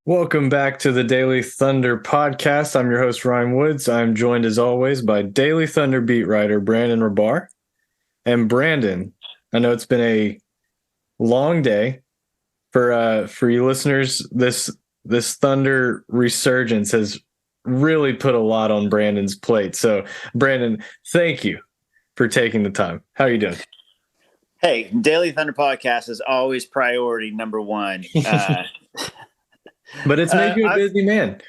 Welcome back to the Daily Thunder podcast. I'm your host, Ryan Woods. I'm joined as always by Daily Thunder beat writer Brandon Rahbar. And Brandon, I know it's been a long day for you listeners. This Thunder resurgence has really put a lot on Brandon's plate. So, Brandon, thank you for taking the time. How are you doing? Hey, Daily Thunder podcast is always priority number one. But it's made you a busy man.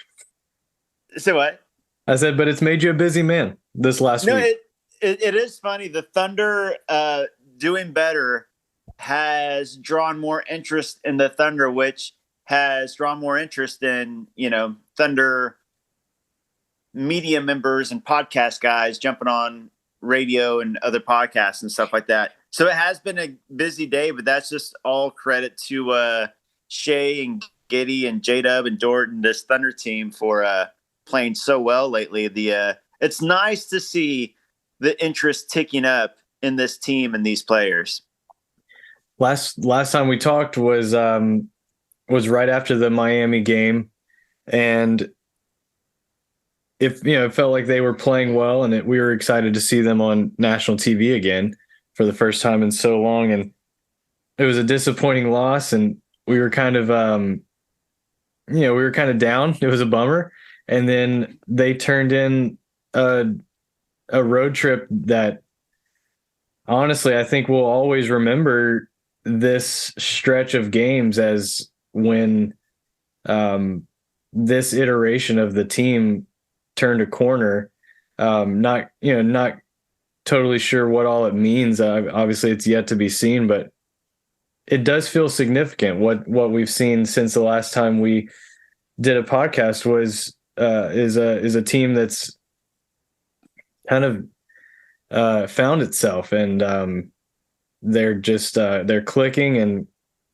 So what? I said, but it's made you a busy man this last week. It is funny. The Thunder doing better has drawn more interest in the Thunder, which has drawn more interest in, Thunder media members and podcast guys jumping on radio and other podcasts and stuff like that. So it has been a busy day, but that's just all credit to Shea and Giddy and J-Dub and Dort and this Thunder team for playing so well lately. It's nice to see the interest ticking up in this team and these players. Last time we talked was right after the Miami game, and it felt like they were playing well, and we were excited to see them on national TV again for the first time in so long. And it was a disappointing loss, and we were kind of down. It was a bummer. And then they turned in a road trip that, honestly, I think we'll always remember this stretch of games as when this iteration of the team turned a corner. Not totally sure what all it means. Obviously, it's yet to be seen, but it does feel significant. What we've seen since the last time we did a podcast is a team that's kind of found itself, and they're clicking and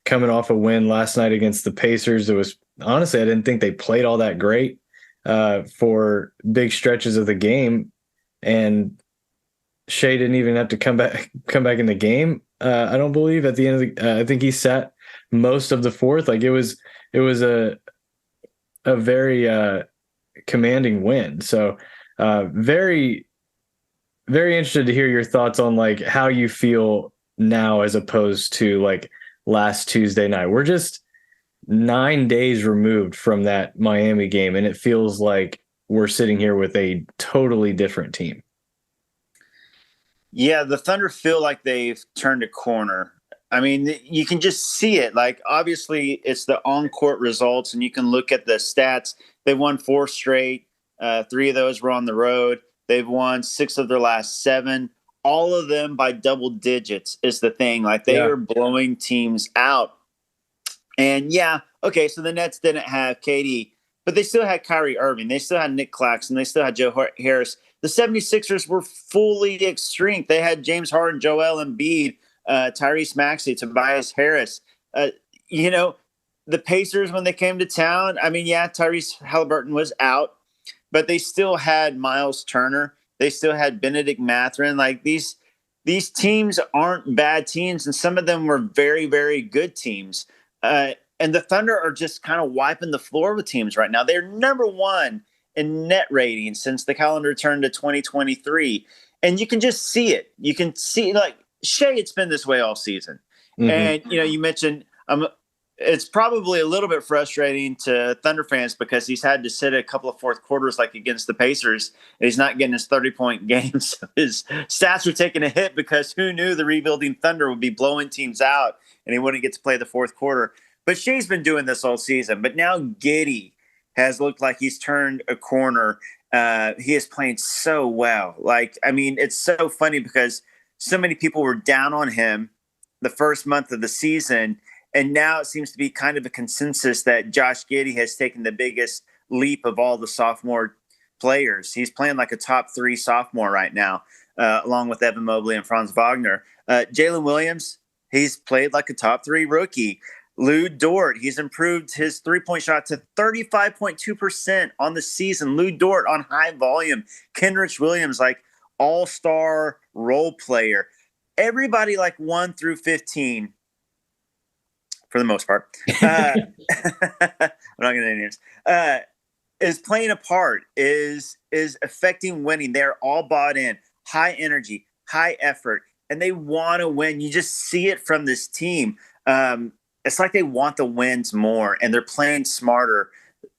coming off a win last night against the Pacers. It was, honestly, I didn't think they played all that great for big stretches of the game, and Shea didn't even have to come back in the game. I don't believe at the end of I think he sat most of the fourth. Like it was a very commanding win. So very, very interested to hear your thoughts on like how you feel now as opposed to like last Tuesday night. We're just 9 days removed from that Miami game, and it feels like we're sitting here with a totally different team. Yeah, the Thunder feel like they've turned a corner. I mean, you can just see it. Like, obviously, it's the on-court results, and you can look at the stats. They won 4 straight. 3 of those were on the road. They've won 6 of their last 7. All of them by double digits is the thing. Like, they are blowing teams out. And, so the Nets didn't have KD, but they still had Kyrie Irving. They still had Nick Claxton. They still had Joe Harris. The 76ers were fully at strength. They had James Harden, Joel Embiid, Tyrese Maxey, Tobias Harris. The Pacers, when they came to town, I mean, Tyrese Halliburton was out, but they still had Miles Turner. They still had Benedict Mathurin. Like these teams aren't bad teams, and some of them were very, very good teams. And the Thunder are just kind of wiping the floor with teams right now. They're number 1 in net rating since the calendar turned to 2023. And you can just see it. You can see, like, Shea, it's been this way all season. Mm-hmm. And, you mentioned it's probably a little bit frustrating to Thunder fans because he's had to sit a couple of fourth quarters like against the Pacers. And he's not getting his 30-point games. So his stats were taking a hit because who knew the rebuilding Thunder would be blowing teams out and he wouldn't get to play the fourth quarter. But Shea's been doing this all season. But now Giddy has looked like he's turned a corner. He is playing so well. Like, I mean, it's so funny because so many people were down on him the first month of the season. And now it seems to be kind of a consensus that Josh Giddey has taken the biggest leap of all the sophomore players. He's playing like a top 3 sophomore right now, along with Evan Mobley and Franz Wagner. Jalen Williams, he's played like a top 3 rookie. Lou Dort, he's improved his 3-point shot to 35.2% on the season. Lou Dort on high volume. Kenrich Williams, like all-star role player. Everybody like 1 through 15, for the most part, I'm not going to name names, is playing a part, is affecting winning. They're all bought in, high energy, high effort, and they want to win. You just see it from this team. It's like they want the wins more, and they're playing smarter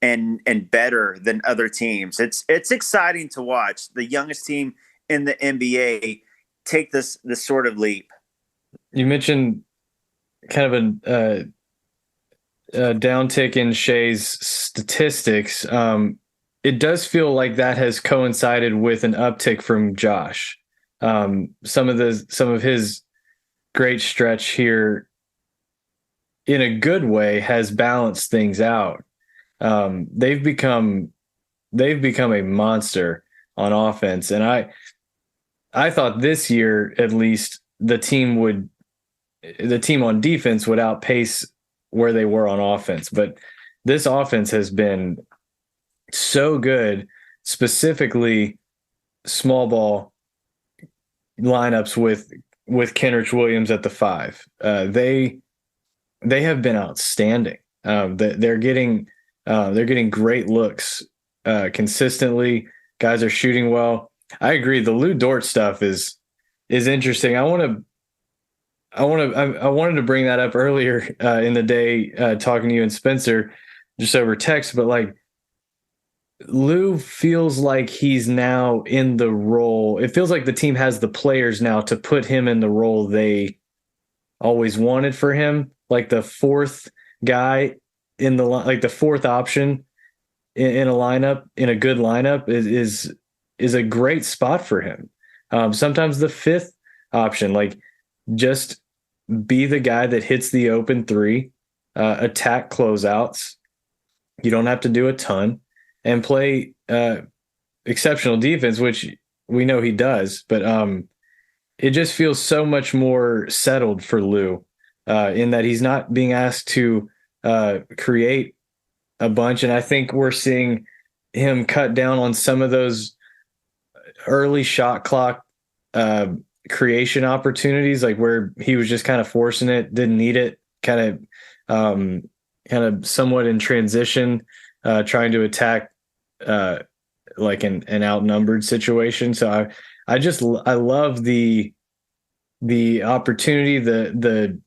and better than other teams. It's exciting to watch the youngest team in the NBA take this sort of leap. You mentioned kind of a downtick in Shea's statistics. It does feel like that has coincided with an uptick from Josh. Some of his great stretch here, in a good way, has balanced things out. They've become a monster on offense, and I thought this year at least the team on defense would outpace where they were on offense. But this offense has been so good, specifically small ball lineups with Kenrich Williams at the 5. They have been outstanding. They're getting great looks consistently. Guys are shooting well. I agree. The Lou Dort stuff is interesting. I wanted to bring that up earlier in the day, talking to you and Spencer just over text, but like Lou feels like he's now in the role. It feels like the team has the players now to put him in the role they always wanted for him, like the fourth guy in the like the fourth option in a lineup, in a good lineup is a great spot for him. Sometimes the fifth option, like just be the guy that hits the open 3, attack closeouts. You don't have to do a ton, and play exceptional defense, which we know he does. But it just feels so much more settled for Lou, in that he's not being asked to create a bunch. And I think we're seeing him cut down on some of those early shot clock creation opportunities, like where he was just kind of forcing it, didn't need it, kind of somewhat in transition, trying to attack like an outnumbered situation. So I love the opportunity, the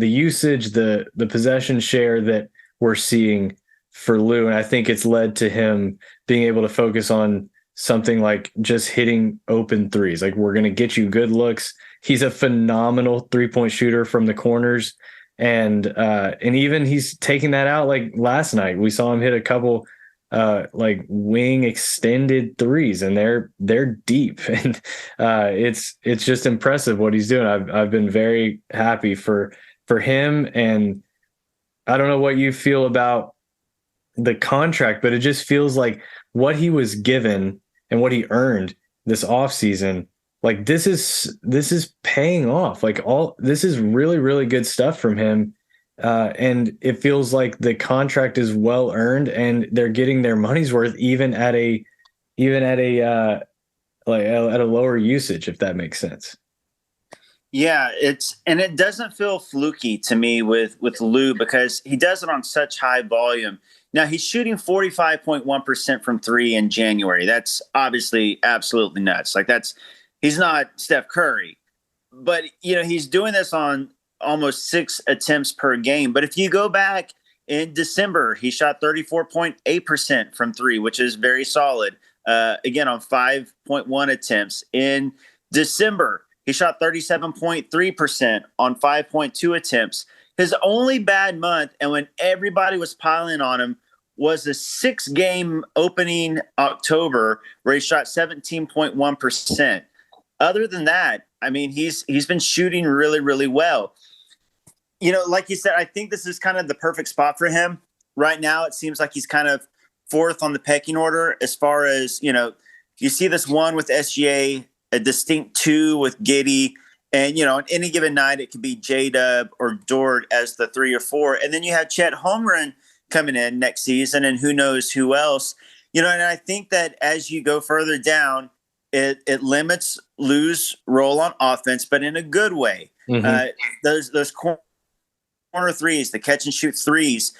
usage, the possession share that we're seeing for Lou. And I think it's led to him being able to focus on something like just hitting open 3s. Like, we're going to get you good looks. He's a phenomenal 3-point shooter from the corners. And even he's taking that out. Like last night, we saw him hit a couple like wing extended 3s, and they're deep. And it's just impressive what he's doing. I've been very happy for him. And I don't know what you feel about the contract, but it just feels like what he was given and what he earned this offseason, like this is paying off. Like, all this is really, really good stuff from him. And it feels like the contract is well earned, and they're getting their money's worth even at a lower usage, if that makes sense. Yeah, it doesn't feel fluky to me with Lou, because he does it on such high volume. Now he's shooting 45.1% from 3 in January. That's obviously absolutely nuts. Like, he's not Steph Curry, but he's doing this on almost 6 attempts per game. But if you go back in December, he shot 34.8% from 3, which is very solid. Again, on 5.1 attempts. In December, he shot 37.3% on 5.2 attempts. His only bad month, and when everybody was piling on him, was the 6-game opening October, where he shot 17.1%. Other than that, I mean, he's been shooting really, really well. Like you said, I think this is kind of the perfect spot for him. Right now, it seems like he's kind of 4th on the pecking order as far as, you see this 1 with SGA, a distinct 2 with Giddey, and, on any given night, it could be J-Dub or Dort as the 3 or 4. And then you have Chet Holmgren coming in next season, and who knows who else. And I think that as you go further down, it limits Lou's role on offense, but in a good way. Mm-hmm. Those corner threes, the catch and shoot threes,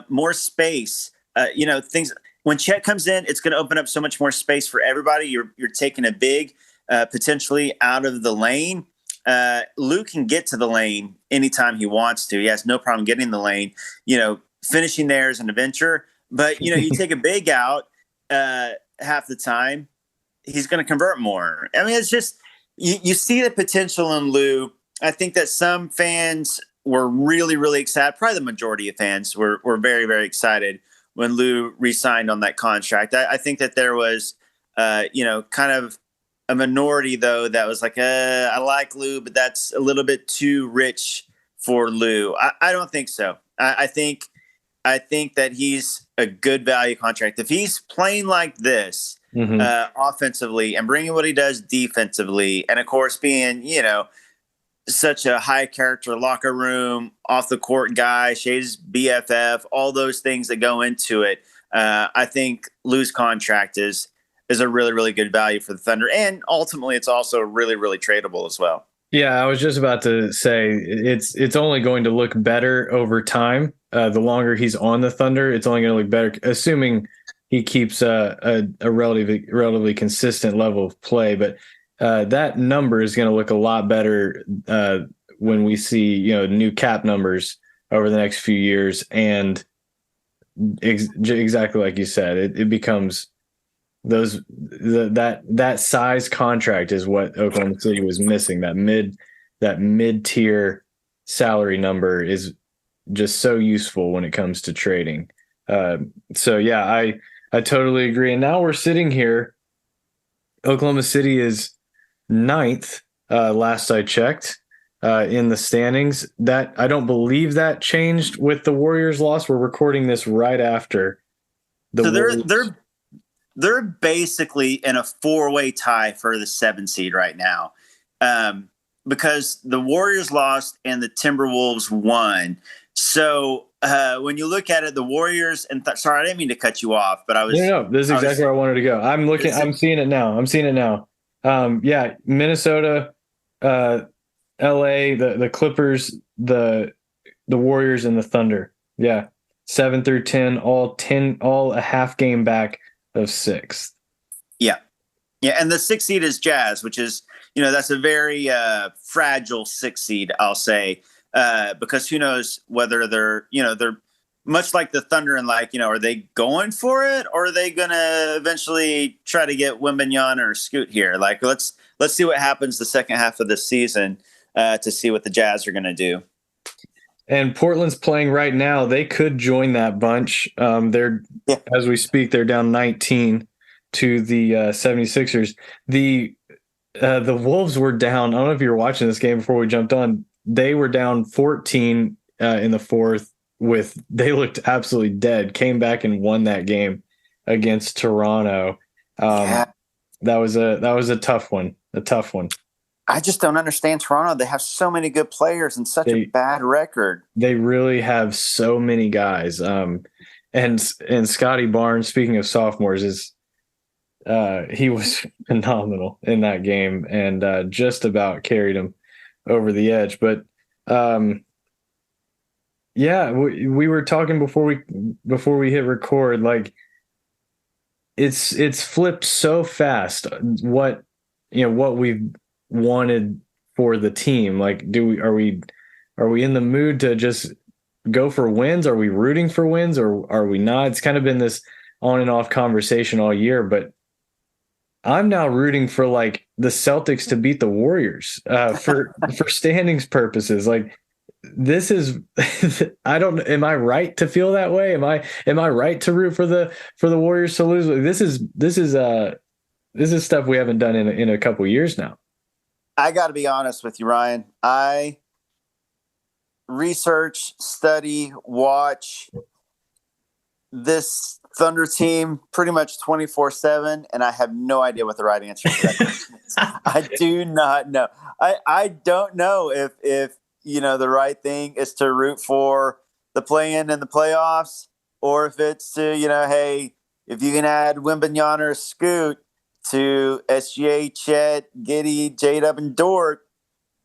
more space. Things when Chet comes in, it's going to open up so much more space for everybody. You're taking a big potentially out of the lane. Lou can get to the lane anytime he wants to. He has no problem getting the lane. Finishing there is an adventure. But you take a big out half the time, he's going to convert more. I mean, it's just you see the potential in Lou. I think that some fans were really, really excited. Probably the majority of fans were very, very excited when Lou re-signed on that contract. I think that there was, kind of a minority though that was like, I like Lou, but that's a little bit too rich for Lou. I don't think so. I think that he's a good value contract. If he's playing like this offensively and bringing what he does defensively, and of course being, such a high character locker room, off the court guy, Shay's BFF, all those things that go into it. I think Lou's contract is a really, really good value for the Thunder. And ultimately it's also really, really tradable as well. Yeah, I was just about to say it's only going to look better over time. The longer he's on the Thunder, it's only going to look better, assuming he keeps a relatively consistent level of play. But that number is going to look a lot better when we see new cap numbers over the next few years. And exactly like you said, it becomes that size contract is what Oklahoma City was missing. That mid-tier salary number is just so useful when it comes to trading. So yeah, I totally agree. And now we're sitting here. Oklahoma City is 9th, last I checked, in the standings. That I don't believe that changed with the Warriors loss. We're recording this right after the so they're basically in a 4-way tie for the 7 seed right now, because the Warriors lost and the Timberwolves won. So when you look at it, the Warriors sorry, I didn't mean to cut you off, but I was no. This is exactly where I wanted to go. I'm seeing it now. Yeah, Minnesota, LA, the Clippers, the Warriors, and the Thunder. Yeah, 7 through 10, all a half game back of 6th. Yeah, and the 6th seed is Jazz, which is that's a very fragile 6th seed, I'll say, because who knows whether they're much like the Thunder and are they going for it, or are they gonna eventually try to get Wembanyama or Scoot here? Let's see what happens the second half of the season to see what the Jazz are gonna do. And Portland's playing right now. They could join that bunch. As we speak, they're down 19 to the 76ers. The Wolves were down. I don't know if you were watching this game before we jumped on. They were down 14 in the 4th. They looked absolutely dead. Came back and won that game against Toronto. That was a tough one. I just don't understand Toronto. They have so many good players and such a bad record. They really have so many guys. And Scotty Barnes, speaking of sophomores, he was phenomenal in that game and just about carried him over the edge. But yeah, we were talking before we hit record. It's flipped so fast. What we've wanted for the team. Are we in the mood to just go for wins? Are we rooting for wins, or are we not? It's kind of been this on and off conversation all year, but I'm now rooting for the Celtics to beat the Warriors for standings purposes. This is am I right to feel that way? Am I right to root for the Warriors to lose? This is stuff we haven't done in a couple years now. I got to be honest with you, Ryan. I research, study, watch this Thunder team pretty much 24/7, and I have no idea what the right answer to that question is. I do not know. I don't know if the right thing is to root for the play-in and the playoffs, or if it's to hey, if you can add Wembanyama or Scoot to SGA, Chet, Giddy, J-Dub, and Dort.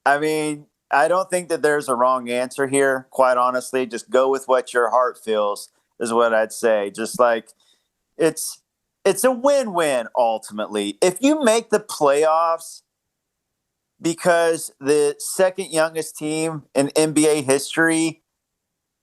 I mean, I don't think that there's a wrong answer here, quite honestly. Just go with what your heart feels is what I'd say. Just like it's it's a win-win ultimately. If you make the playoffs because the second youngest team in NBA history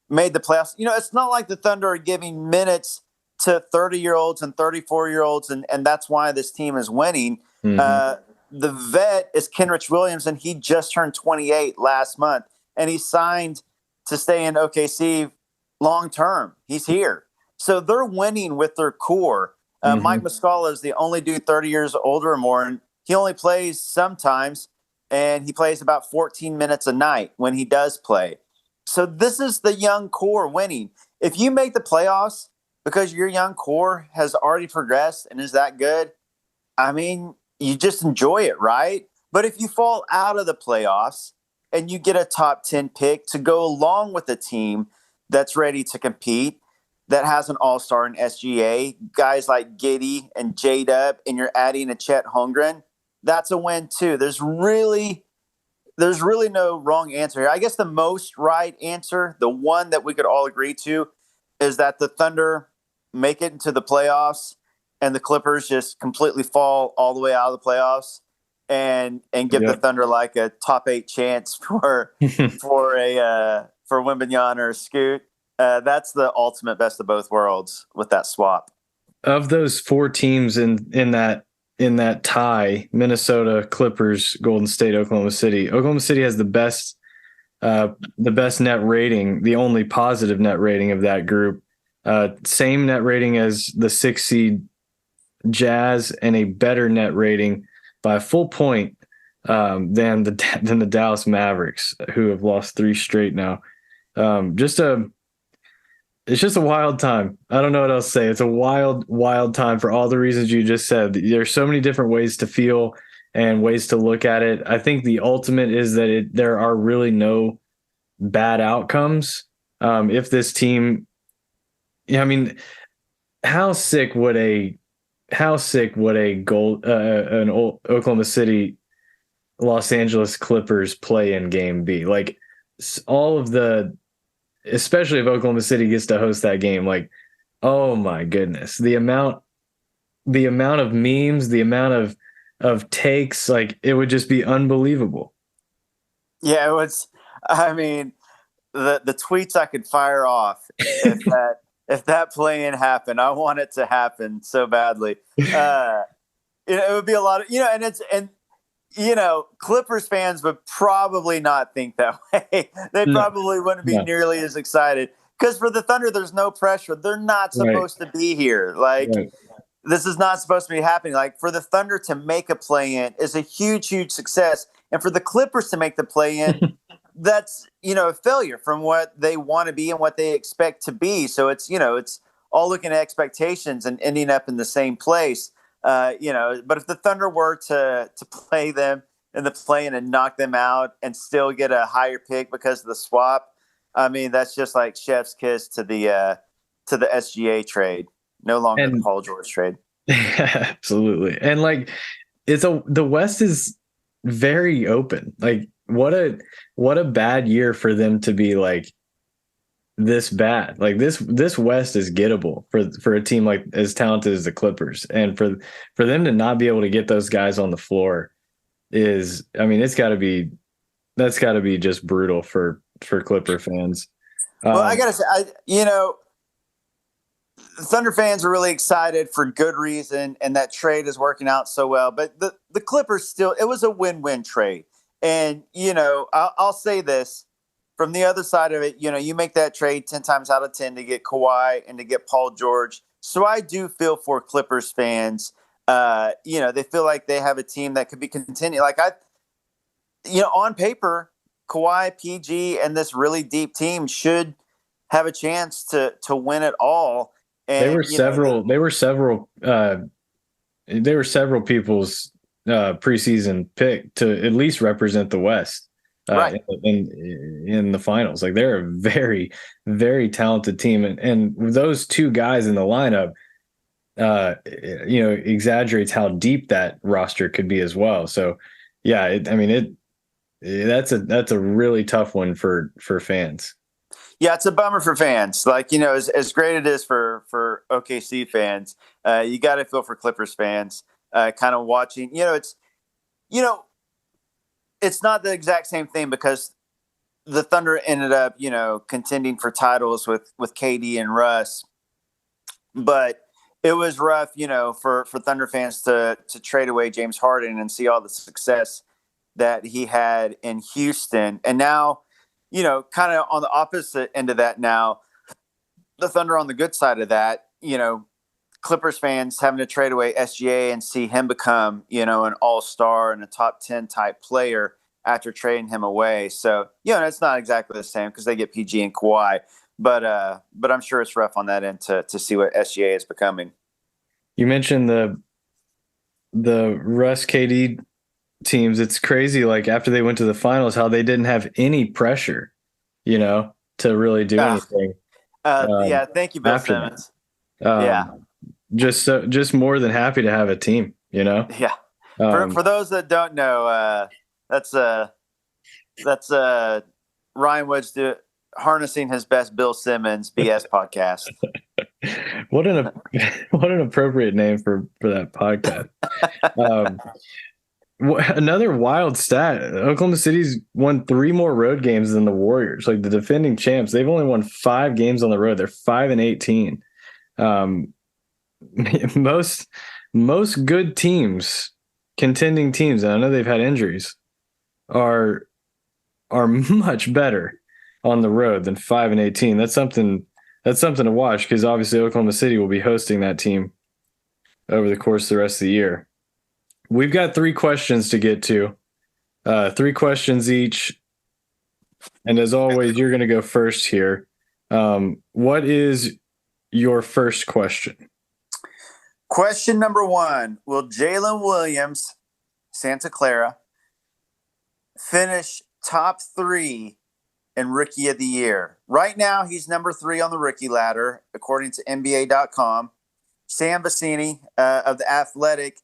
made the playoffs, it's not like the Thunder are giving minutes to 30-year-olds and 34-year-olds, and that's why this team is winning. Mm-hmm. The vet is Kenrich Williams, and he just turned 28 last month, and he signed to stay in OKC long term. He's here. So they're winning with their core. Mike Mm-hmm. Muscala is the only dude 30 years older or more, and he only plays sometimes, and he plays about 14 minutes a night when he does play. So this is the young core winning. If you make the playoffs because your young core has already progressed and is that good, I mean, you just enjoy it, right? But if you fall out of the playoffs and you get a top 10 pick to go along with a team that's ready to compete, that has an all-star in SGA, guys like Giddy and J-Dub, and you're adding a Chet Holmgren, that's a win too. There's really no wrong answer here. I guess the most right answer, the one that we could all agree to, is that the Thunder make it into the playoffs and the Clippers just completely fall all the way out of the playoffs and give the Yep. Thunder like a top 8 chance for Wembanyama or Scoot. That's the ultimate best of both worlds with that swap. Of those four teams in that tie, Minnesota, Clippers, Golden State, Oklahoma City. Oklahoma City has the best net rating, the only positive net rating of that group. Same net rating as the 6 seed Jazz, and a better net rating by a full point than the Dallas Mavericks, who have lost 3 straight now. It's just a wild time. I don't know what else to say. It's a wild, wild time for all the reasons you just said. There's so many different ways to feel and ways to look at it. I think the ultimate is that there are really no bad outcomes. If this team, I mean, how sick would an Oklahoma City Los Angeles Clippers play-in game be? Like all of especially if Oklahoma City gets to host that game, like, oh my goodness, the amount of memes, the amount of takes, like it would just be unbelievable. Yeah, it was. I mean, the tweets I could fire off if that play-in happened. I want it to happen so badly. It would be a lot of Clippers fans would probably not think that way. They No, probably wouldn't be no, nearly as excited because for the Thunder, there's no pressure. They're not right, supposed to be here. Like right. this is not supposed to be happening. Like for the Thunder to make a play-in is a huge, huge success, and for the Clippers to make the play-in, that's a failure from what they want to be and what they expect to be. So it's all looking at expectations and ending up in the same place. But if the Thunder were to play them in the play-in and knock them out and still get a higher pick because of the swap, I mean that's just like chef's kiss to the SGA trade. No longer the And Paul George trade. absolutely. And like the West is very open. Like what a bad year for them to be like this bad. Like this West is gettable for a team like as talented as the Clippers. And for them to not be able to get those guys on the floor is, I mean, that's gotta be just brutal for Clipper fans. Well, I gotta say, Thunder fans are really excited for good reason, and that trade is working out so well. But the Clippers still, it was a win-win trade. And, I'll say this from the other side of it, you make that trade 10 times out of 10 to get Kawhi and to get Paul George. So I do feel for Clippers fans. They feel like they have a team that could be contending. Like on paper, Kawhi, PG, and this really deep team should have a chance to win it all. They And were several. They were several people's preseason pick to at least represent the West right. in the finals. Like they're a very, very talented team, and those two guys in the lineup, exaggerates how deep that roster could be as well. So, yeah, that's a really tough one for fans. Yeah, it's a bummer for fans. Like, as great it is for OKC fans, you got to feel for Clippers fans. Kind of watching, you know, it's not the exact same thing because the Thunder ended up, contending for titles with KD and Russ, but it was rough, for Thunder fans to trade away James Harden and see all the success that he had in Houston, and now, kind of on the opposite end of that now, the Thunder on the good side of that, Clippers fans having to trade away SGA and see him become, an all-star and a top 10 type player after trading him away. So, it's not exactly the same because they get PG and Kawhi, but I'm sure it's rough on that end to see what SGA is becoming. You mentioned the Russ KD teams. It's crazy. Like after they went to the finals, how they didn't have any pressure, to really do anything. Yeah, thank you, Bill After Simmons. that, Yeah, just more than happy to have a team. yeah. For those that don't know, that's Ryan Woods harnessing his best Bill Simmons BS podcast. What an appropriate name for that podcast. Another wild stat: Oklahoma City's won 3 more road games than the Warriors. Like the defending champs, they've only won 5 games on the road. They're 5-18. Most good teams, contending teams, and I know they've had injuries, are much better on the road than 5-18. That's something to watch because obviously Oklahoma City will be hosting that team over the course of the rest of the year. We've got 3 questions to get to, 3 questions each. And as always, you're going to go first here. What is your first question? Question number 1, will Jalen Williams, Santa Clara, finish top 3 in Rookie of the Year? Right now, he's number 3 on the rookie ladder, according to NBA.com. Sam Vecini of The Athletic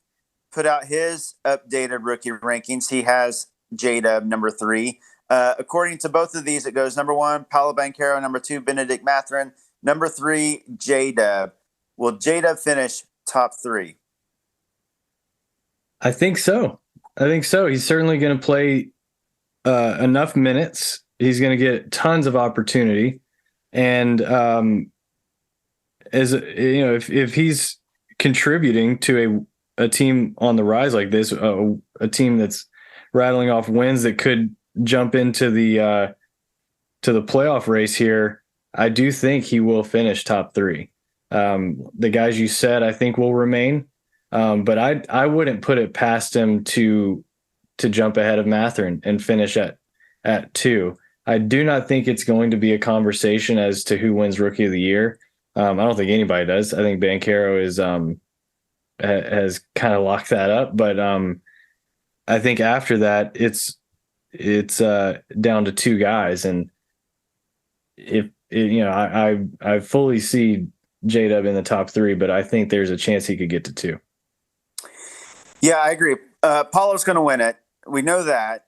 put out his updated rookie rankings. He has J-Dub number 3. According to both of these, it goes number 1, Paolo Banchero, number 2, Benedict Mathurin, number 3, J-Dub. Will J-Dub finish top 3? I think so. He's certainly going to play enough minutes. He's going to get tons of opportunity. And if he's contributing to a team on the rise like this, a team that's rattling off wins that could jump into the playoff race here, I do think he will finish top 3. The guys you said, I think, will remain, but I wouldn't put it past him to jump ahead of Mathurin and finish at 2. I do not think it's going to be a conversation as to who wins Rookie of the Year. I don't think anybody does. I think Banchero has kind of locked that up, but I think after that it's down to 2 guys, and I fully see J-Dub in the top 3, but I think there's a chance he could get to 2. Yeah, I agree. Paulo's going to win it. We know that.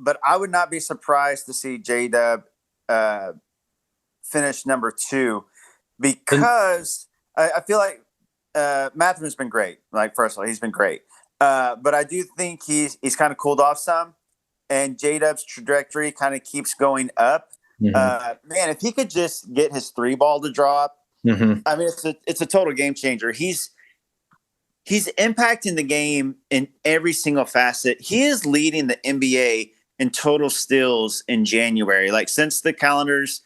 But I would not be surprised to see J-Dub finish number 2 because I feel like Mathurin's been great. Like, first of all, he's been great. But I do think he's kind of cooled off some, and J-Dub's trajectory kind of keeps going up. Mm-hmm. Man, if he could just get his 3 ball to drop, mm-hmm. I mean, it's a total game changer. He's impacting the game in every single facet. He is leading the NBA in total steals in January. Like, since the calendars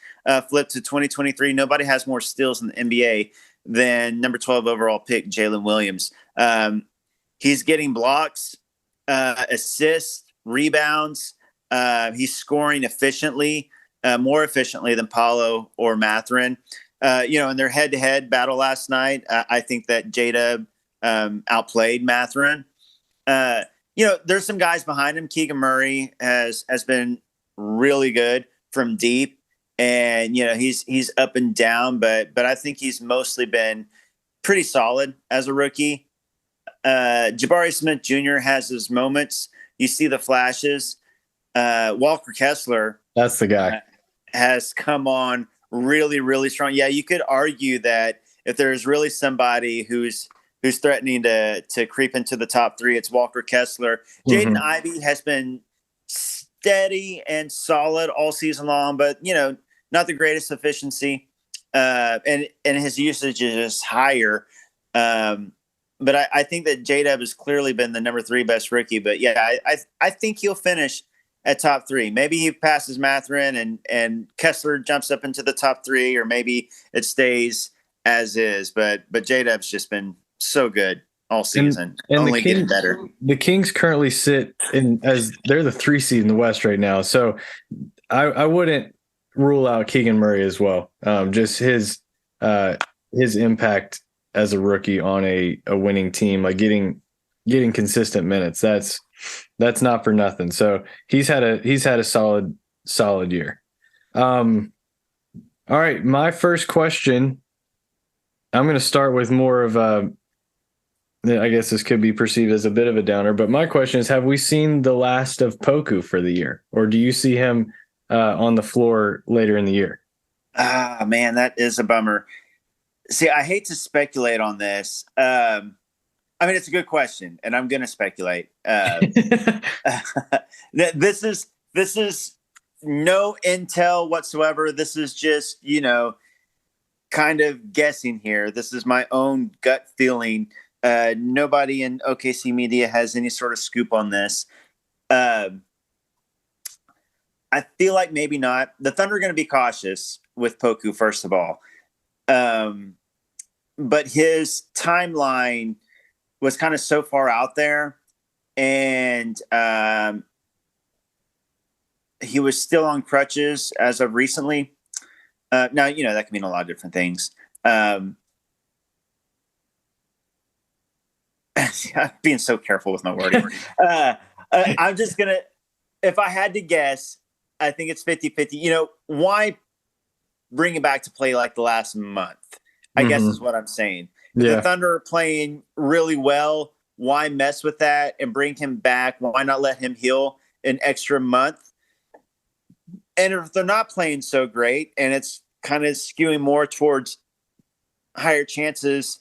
flipped to 2023, nobody has more steals in the NBA than number 12 overall pick Jalen Williams. He's getting blocks, assists, rebounds. He's scoring efficiently, more efficiently than Paolo or Mathurin. In their head-to-head battle last night, I think that J-Dub outplayed Mathurin. There's some guys behind him. Keegan Murray has been really good from deep, and he's up and down, but I think he's mostly been pretty solid as a rookie. Jabari Smith Jr. has his moments. You see the flashes. Walker Kessler That's the guy. has come on really, really strong. Yeah, you could argue that if there's really somebody who's threatening to creep into the top three, it's Walker Kessler. Jaden Ivey has been steady and solid all season long, but not the greatest efficiency, and his usage is higher. But I think that J-Dub has clearly been the number 3 best rookie. But yeah, I think he'll finish at top 3. Maybe he passes Mathurin and Kessler jumps up into the top 3, or maybe it stays as is. But J-Dub's just been so good all season, and only getting better. The Kings currently sit in as they're the 3 seed in the West right now. So I wouldn't rule out Keegan Murray as well. Just his impact as a rookie on a winning team, like getting consistent minutes. That's not for nothing. So he's had a solid year. All right. My first question, I'm going to start with more of I guess this could be perceived as a bit of a downer, but my question is, have we seen the last of Poku for the year, or do you see him on the floor later in the year? Ah, man, that is a bummer. See, I hate to speculate on this. I mean, it's a good question, and I'm going to speculate. This is no intel whatsoever. This is just, kind of guessing here. This is my own gut feeling. Nobody in OKC media has any sort of scoop on this. I feel like maybe not. The Thunder are going to be cautious with Poku, first of all. But his timeline was kind of so far out there, and he was still on crutches as of recently. Now, that can mean a lot of different things. I'm being so careful with my wording. I'm just going to, if I had to guess, I think it's 50-50. Why bring it back to play like the last month? I guess is what I'm saying. Yeah. The Thunder are playing really well. Why mess with that and bring him back? Why not let him heal an extra month? And if they're not playing so great and it's kind of skewing more towards higher chances,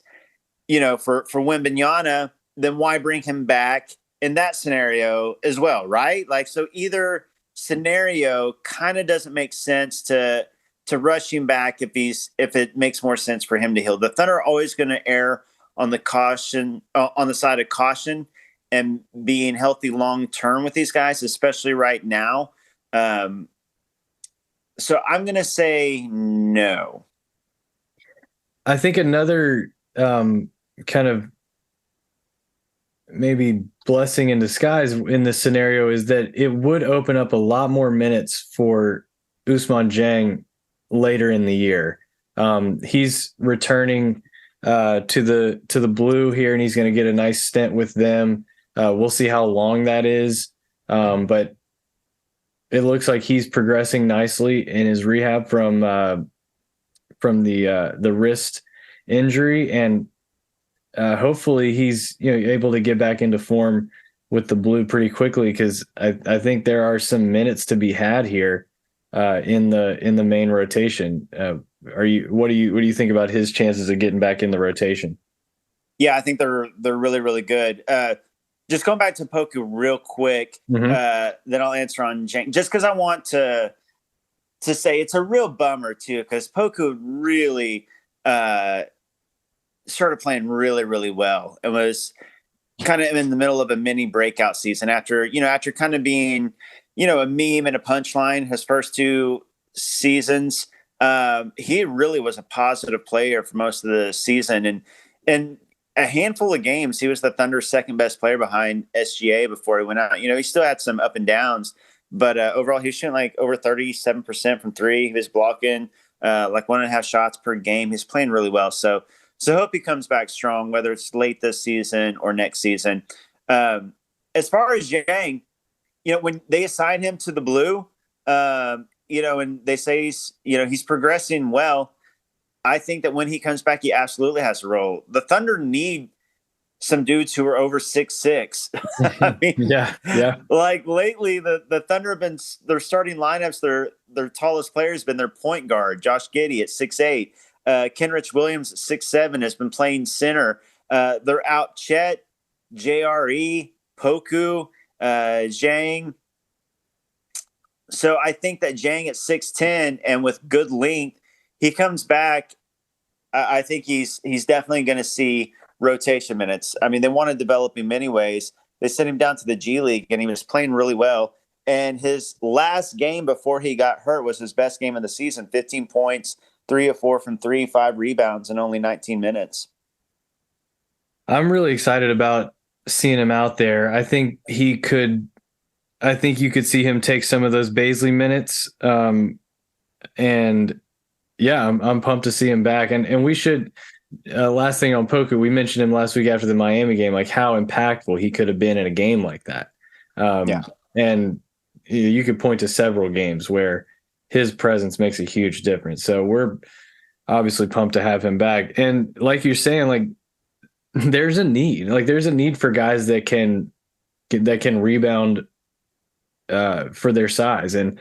for Wembanyama, then why bring him back in that scenario as well, right? Like, so either scenario kind of doesn't make sense to rush him back if it makes more sense for him to heal. The Thunder are always going to err on the side of caution and being healthy long term with these guys, especially right now. So I'm going to say no. I think another kind of maybe blessing in disguise in this scenario is that it would open up a lot more minutes for Ousmane Dieng later in the year. He's returning to the Blue here, and he's going to get a nice stint with them. We'll see how long that is, but it looks like he's progressing nicely in his rehab from the wrist injury, and hopefully he's able to get back into form with the Blue pretty quickly, because I think there are some minutes to be had here in the main rotation. What do you think about his chances of getting back in the rotation? Yeah, I think they're really, really good. Just going back to Poku real quick, then I'll answer on Dieng, just because I want to say it's a real bummer too, because Poku really started playing really, really well. It was kind of in the middle of a mini breakout season after kind of being, a meme and a punchline his first 2 seasons. He really was a positive player for most of the season, and a handful of games he was the Thunder's second best player behind SGA before he went out. He still had some up and downs, but overall he was shooting like over 37% from 3. He was blocking like 1.5 shots per game. He's playing really well. So I hope he comes back strong, whether it's late this season or next season. As far as Dieng, when they assign him to the Blue, and they say he's progressing well. I think that when he comes back, he absolutely has a role. The Thunder need some dudes who are over 6'6". I mean, Yeah. like lately, the Thunder have been their starting lineups. Their tallest player has been their point guard, Josh Giddey at 6'8". Kenrich Williams at 6'7" has been playing center. They're out Chet, JRE, Poku, Zhang. So I think that Zhang at 6'10" and with good length, he comes back. I think he's definitely going to see rotation minutes. I mean, they want to develop him anyways. They sent him down to the G League, and he was playing really well. And his last game before he got hurt was his best game of the season: 15 points, 3 of 4 from 3, 5 rebounds in only 19 minutes. I'm really excited about seeing him out there. I think you could see him take some of those Baisley minutes. And yeah, I'm pumped to see him back. And we should, last thing on Poku, we mentioned him last week after the Miami game, like how impactful he could have been in a game like that. And you could point to several games where his presence makes a huge difference. So we're obviously pumped to have him back. And like you're saying, like there's a need for guys that can rebound for their size. And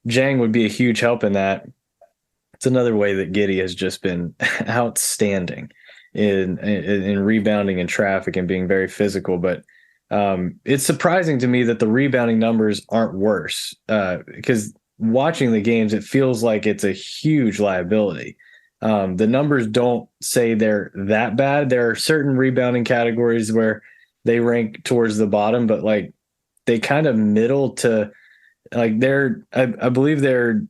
Zhang would be a huge help in that. It's another way that Giddey has just been outstanding in rebounding and traffic and being very physical. But it's surprising to me that the rebounding numbers aren't worse because watching the games, it feels like it's a huge liability. The numbers don't say they're that bad. There are certain rebounding categories where they rank towards the bottom, but like they kind of middle to like I believe they're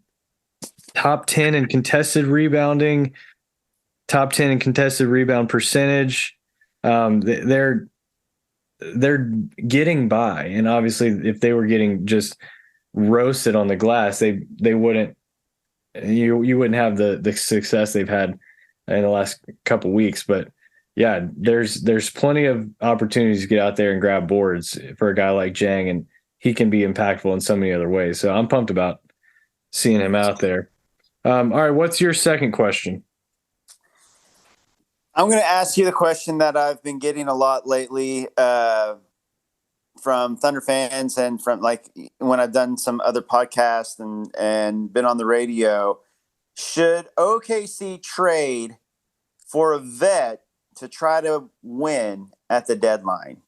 top 10 in contested rebounding, top 10 in contested rebound percentage. They're getting by. And obviously if they were getting just roasted on the glass, they wouldn't, you wouldn't have the success they've had in the last couple weeks. But yeah, there's plenty of opportunities to get out there and grab boards for a guy like Zhang, and he can be impactful in so many other ways. So I'm pumped about seeing him out there. All right, what's your second question? I'm going to ask you the question that I've been getting a lot lately from Thunder fans and from like when I've done some other podcasts and been on the radio. Should OKC trade for a vet to try to win at the deadline?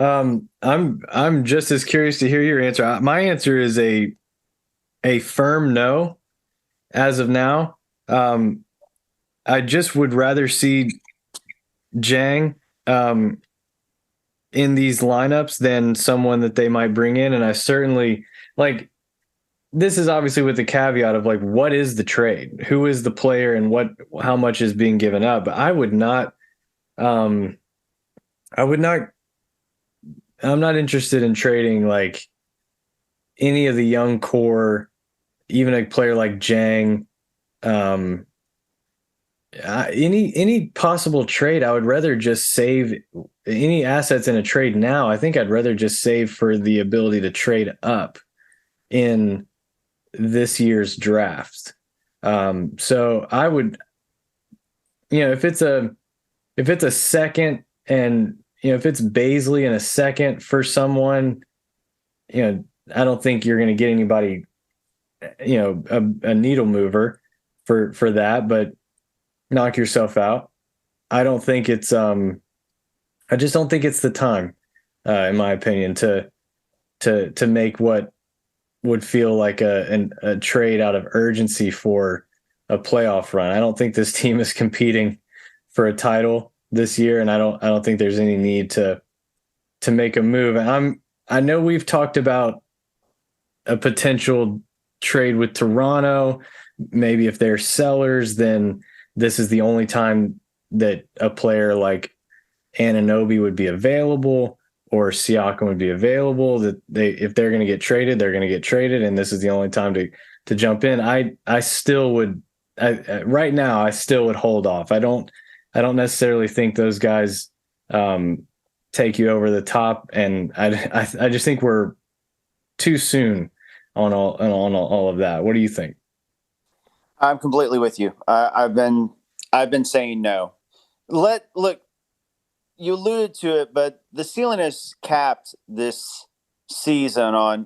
I'm just as curious to hear your answer. My answer is a firm no as of now. I just would rather see Zhang in these lineups than someone that they might bring in. And I certainly like, this is obviously with the caveat of like, what is the trade? Who is the player and how much is being given up? But I'm not interested in trading like any of the young core, even a player like Zhang. Any possible trade, I would rather just save any assets in a trade now. I think I'd rather just save for the ability to trade up in this year's draft. So I would, if it's a second and, if it's Baisley in a second for someone, I don't think you're going to get anybody, a needle mover for that, but knock yourself out. I don't think it's, I just don't think it's the time, in my opinion, to make what would feel like a trade out of urgency for a playoff run. I don't think this team is competing for a title this year, and I don't think there's any need to make a move. I know we've talked about a potential trade with Toronto. Maybe if they're sellers, then this is the only time that a player like Anunoby would be available or Siakam would be available. That if they're going to get traded, they're going to get traded, and this is the only time to jump in. I still would. Right now, I still would hold off. I don't necessarily think those guys take you over the top, and I just think we're too soon on all of that. What do you think? I'm completely with you. I've been saying no. Look, you alluded to it, but the ceiling is capped this season on,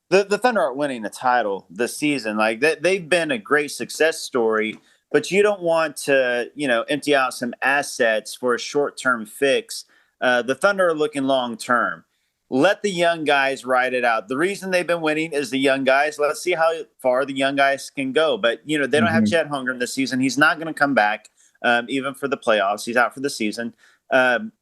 the Thunder aren't winning the title this season. Like they've been a great success story, but you don't want to, empty out some assets for a short term fix. The Thunder are looking long term. Let the young guys ride it out. The reason they've been winning is the young guys. Let's see how far the young guys can go. But they don't have Hmm. Chet Holmgren this season. He's not going to come back, even for the playoffs. He's out for the season. Um,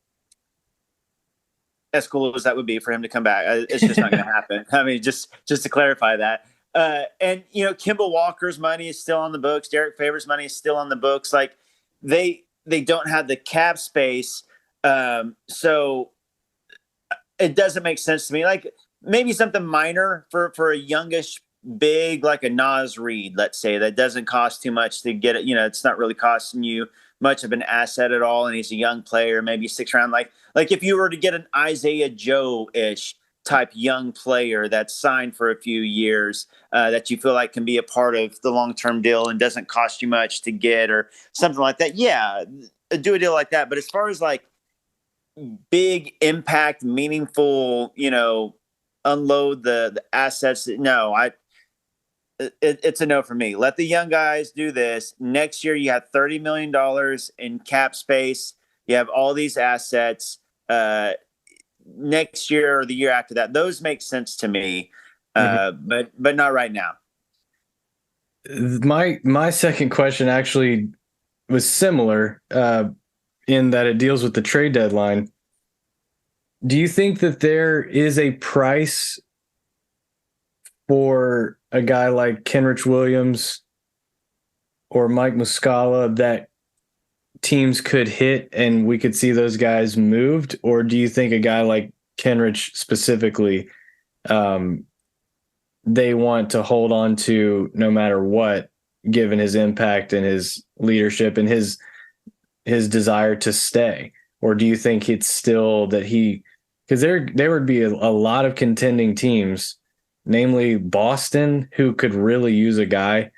as cool as that would be for him to come back, it's just not going to happen. I mean, just to clarify that. And Kimball Walker's money is still on the books. Derek Favors' money is still on the books. Like they don't have the cap space, so it doesn't make sense to me. Like maybe something minor for a youngish big like a Nas Reed, let's say, that doesn't cost too much to get it. It's not really costing you much of an asset at all, and he's a young player, maybe 6th round. Like if you were to get an Isaiah Joe ish type young player that's signed for a few years, that you feel like can be a part of the long term deal and doesn't cost you much to get or something like that. Yeah, do a deal like that. But as far as like big impact, meaningful, unload the assets. No, it's a no for me. Let the young guys do this. Next year, you have $30 million in cap space. You have all these assets. Next year or the year after that, those make sense to me. But not right now. My second question actually was similar, in that it deals with the trade deadline. Do you think that there is a price for a guy like Kenrich Williams or Mike Muscala that teams could hit and we could see those guys moved? Or do you think a guy like Kenrich specifically, they want to hold on to no matter what, given his impact and his leadership and his desire to stay? Or do you think it's still that because there would be a lot of contending teams, namely Boston, who could really use a guy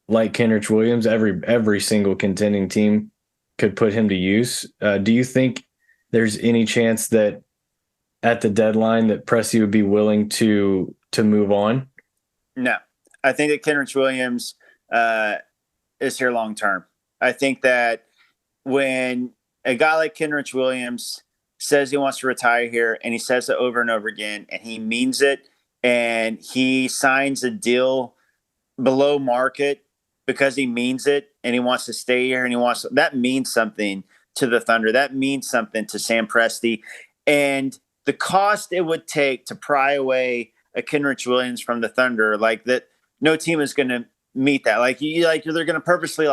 like Kenrich Williams. Every single contending team could put him to use. Do you think there's any chance that at the deadline that Pressey would be willing to move on? No, I think that Kenrich Williams is here long term. I think that when a guy like Kenrich Williams says he wants to retire here, and he says it over and over again, and he means it, and he signs a deal below market because he means it, and he wants to stay here, and that means something to the Thunder. That means something to Sam Presti, and the cost it would take to pry away a Kenrich Williams from the Thunder, like that, no team is going to meet that. They're going to purposely,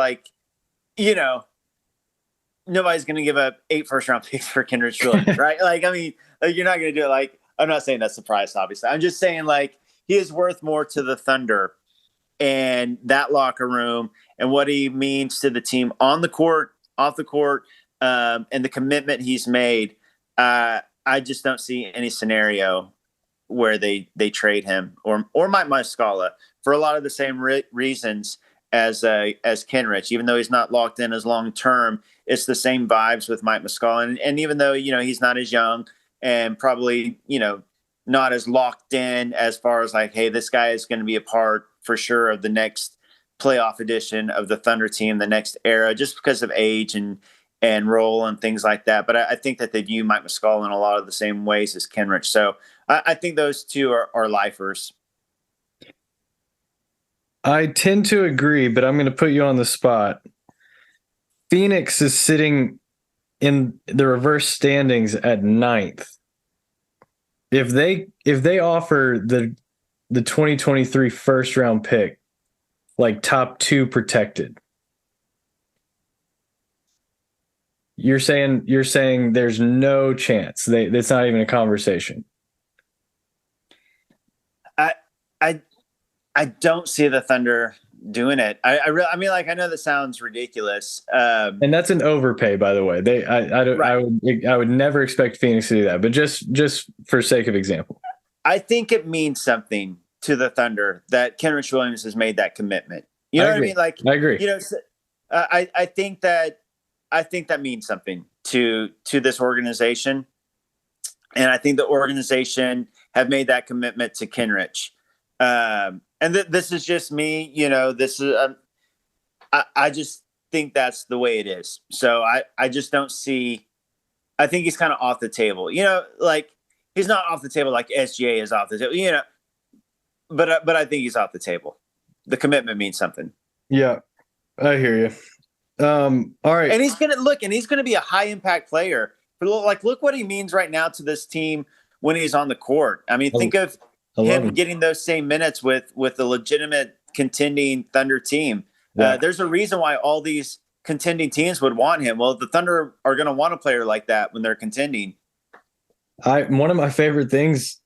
nobody's going to give up 8 first-round picks for Kenrich Williams, right? You're not going to do it. I'm not saying that's the price, obviously. I'm just saying, he is worth more to the Thunder and that locker room and what he means to the team on the court, off the court, and the commitment he's made. I just don't see any scenario where they trade him or Mike Muscala for a lot of the same reasons as Kenrich. Even though he's not locked in as long term, it's the same vibes with Mike Muscala. And even though he's not as young and probably not as locked in as far as hey, this guy is going to be a part for sure of the next playoff edition of the Thunder team, the next era, just because of age and role and things like that. But I think that they view Mike Muscala in a lot of the same ways as Kenrich. So I think those two are lifers. I tend to agree, but I'm going to put you on the spot. Phoenix is sitting in the reverse standings at 9th. If they offer the 2023 first round pick, top 2 protected, you're saying there's no chance. It's not even a conversation. I don't see the Thunder doing it. I know that sounds ridiculous. And that's an overpay, by the way. I would never expect Phoenix to do that, but just for sake of example. I think it means something to the Thunder that Kenrich Williams has made that commitment. You I know what I agree. mean? Like, I agree. I think that means something to this organization, and I think the organization have made that commitment to Kenrich. And this is just me. This is I just think that's the way it is. So I just don't see. I think he's kind of off the table. Like he's not off the table like SGA is off the table. But I think he's off the table. The commitment means something. Yeah, I hear you. All right. And he's gonna be a high impact player. But look what he means right now to this team when he's on the court. I mean, think of I love him him. getting those same minutes with a legitimate contending Thunder team. Yeah. There's a reason why all these contending teams would want him. Well, the Thunder are going to want a player like that when they're contending. One of my favorite things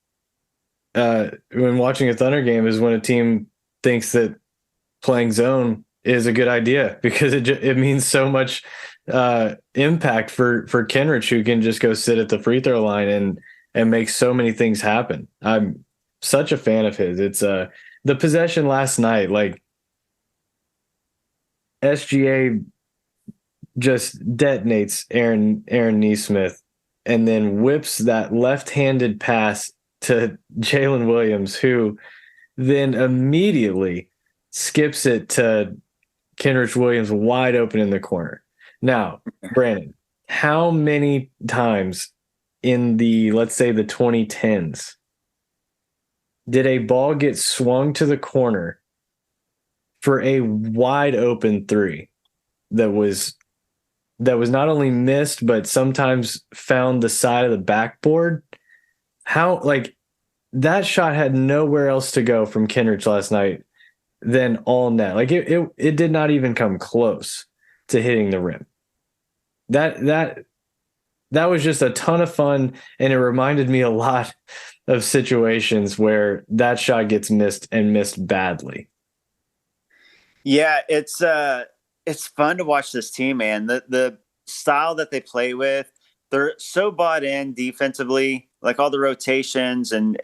when watching a Thunder game is when a team thinks that playing zone is a good idea, because it means so much impact for Kenrich, who can just go sit at the free throw line and make so many things happen. I'm such a fan of his. It's the possession last night, like SGA just detonates Aaron Nesmith and then whips that left-handed pass to Jalen Williams, who then immediately skips it to Kenrich Williams wide open in the corner. Now, Brandon, how many times in let's say the 2010s, did a ball get swung to the corner for a wide open three that was not only missed, but sometimes found the side of the backboard? How, like, that shot had nowhere else to go from Kenrich last night than all net. Like it did not even come close to hitting the rim. That was just a ton of fun, and it reminded me a lot of situations where that shot gets missed and missed badly. Yeah, it's fun to watch this team, man. The style that they play with, they're so bought in defensively, like all the rotations and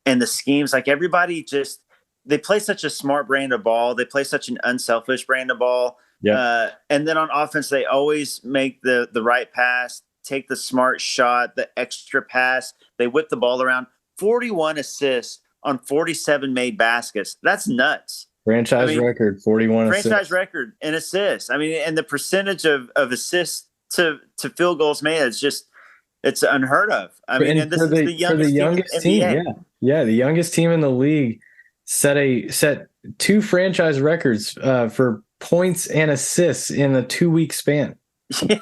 the schemes. Like everybody just, they play such a smart brand of ball. They play such an unselfish brand of ball. Yeah. And then on offense, they always make the right pass, take the smart shot, the extra pass. They whip the ball around. 41 assists on 47 made baskets. That's nuts. Franchise record, 41 franchise assists. record in assists. I mean, and the percentage of assists to field goals made, it's unheard of. I mean, and this is the youngest team in the NBA. Yeah, the youngest team in the league set two franchise records for points and assists in a 2-week span. Yeah,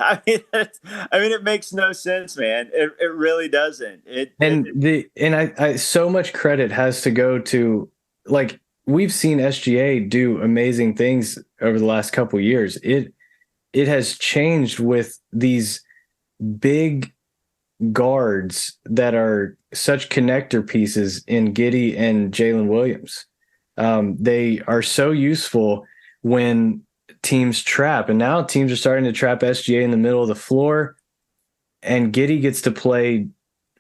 I mean, it makes no sense, man. It really doesn't. I so much credit has to go to, like, we've seen SGA do amazing things over the last couple of years. It has changed with these big guards that are such connector pieces in Giddey and Jalen Williams. They are so useful when teams trap, and now teams are starting to trap SGA in the middle of the floor, and Giddey gets to play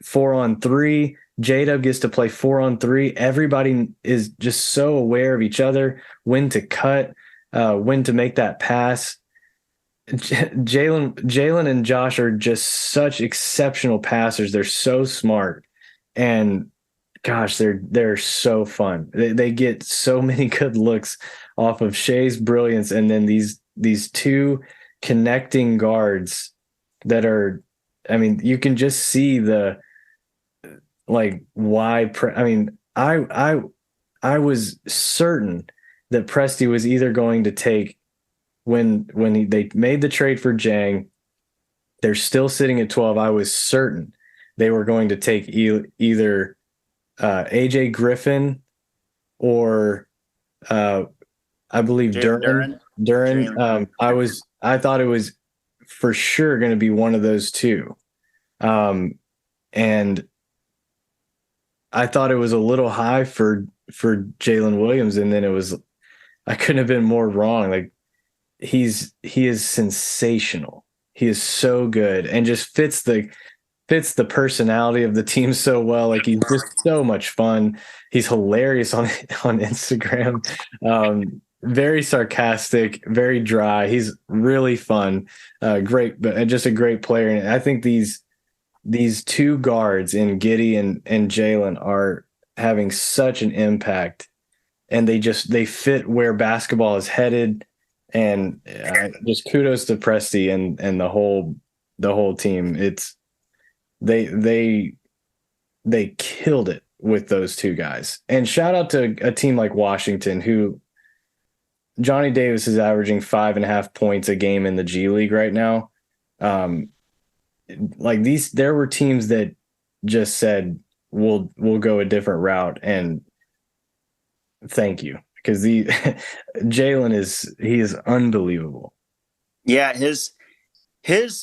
4-on-3. J-Dub gets to play 4-on-3. Everybody is just so aware of each other, when to cut, when to make that pass. Jalen and Josh are just such exceptional passers. They're so smart, and gosh, they're so fun. They get so many good looks off of Shea's brilliance, and then these two connecting guards that are, I mean, you can just see the, like, why. I was certain that Presti was either going to take, when they made the trade for Jang, they're still sitting at 12. I was certain they were going to take either AJ Griffin or I believe Duran. I thought it was for sure going to be one of those two. And I thought it was a little high for Jalen Williams, and then I couldn't have been more wrong. Like, he is sensational. He is so good and just fits fits the personality of the team so well. Like he's just so much fun. He's hilarious on Instagram. Very sarcastic, very dry. He's really fun. Great, but just a great player. And I think these two guards in Giddey and Jalen are having such an impact, and they fit where basketball is headed. And just kudos to Presti and the whole team. They they they killed it with those two guys. And shout out to a team like Washington, who Johnny Davis is averaging 5.5 points a game in the G League right now. Like there were teams that just said we'll go a different route, and thank you, because the Jalen is unbelievable. Yeah, his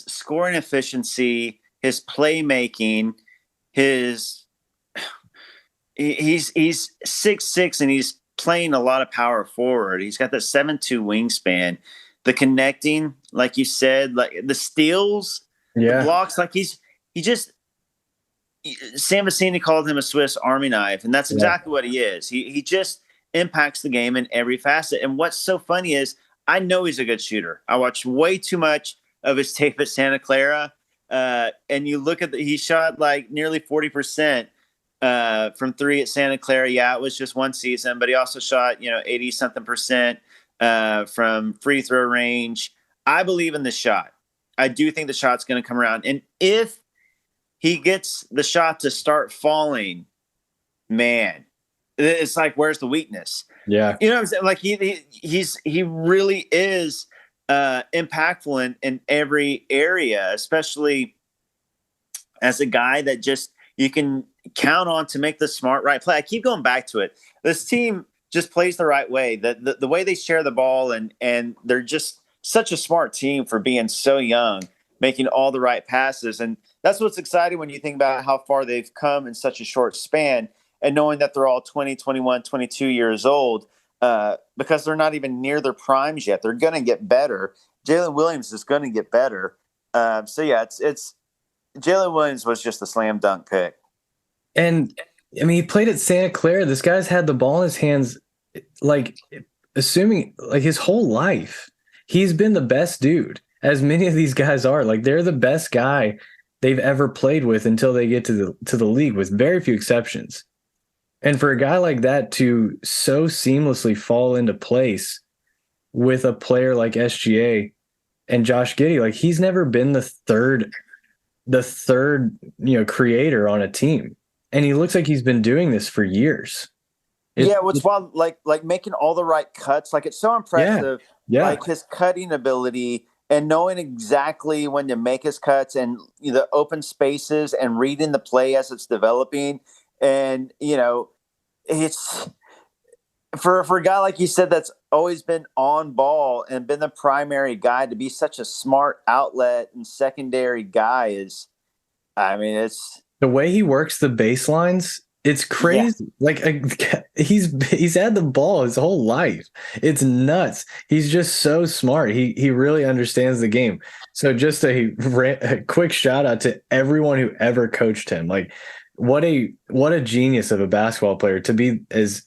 scoring efficiency, his playmaking, he's 6'6" and he's playing a lot of power forward. He's got that 7'2" wingspan. The connecting, like you said, like the steals, the blocks, like he just Sam Vecini called him a Swiss Army knife, and that's exactly what he is. He just impacts the game in every facet. And what's so funny is I know he's a good shooter. I watched way too much of his tape at Santa Clara. And you look at he shot like nearly 40% from three at Santa Clara. Yeah, it was just one season, but he also shot, 80 something percent from free throw range. I believe in the shot. I do think the shot's going to come around. And if he gets the shot to start falling, man, it's like, where's the weakness? Yeah. You know what I'm saying? Like he really is impactful in every area, especially as a guy that just you can count on to make the smart right play. I keep going back to it. This team just plays the right way. The way they share the ball, and they're just such a smart team for being so young, making all the right passes. And that's what's exciting when you think about how far they've come in such a short span, and knowing that they're all 20, 21, 22 years old, because they're not even near their primes yet. They're going to get better. Jalen Williams is going to get better. So yeah, it's Jalen Williams was just a slam dunk pick. And I mean, he played at Santa Clara. This guy's had the ball in his hands, like assuming like his whole life. He's been the best dude, as many of these guys are. Like they're the best guy they've ever played with until they get to the league, with very few exceptions. And for a guy like that to so seamlessly fall into place with a player like SGA and Josh Giddey, like he's never been the third, creator on a team. And he looks like he's been doing this for years. What's wild, like making all the right cuts. Like it's so impressive. Yeah. Like his cutting ability and knowing exactly when to make his cuts, and the open spaces, and reading the play as it's developing. And, it's for a guy, like you said, that's always been on ball and been the primary guy, to be such a smart outlet and secondary guy it's the way he works the baselines. It's crazy. Yeah. Like he's had the ball his whole life. It's nuts. He's just so smart. He really understands the game. So just a quick shout out to everyone who ever coached him. Like what a genius of a basketball player to be as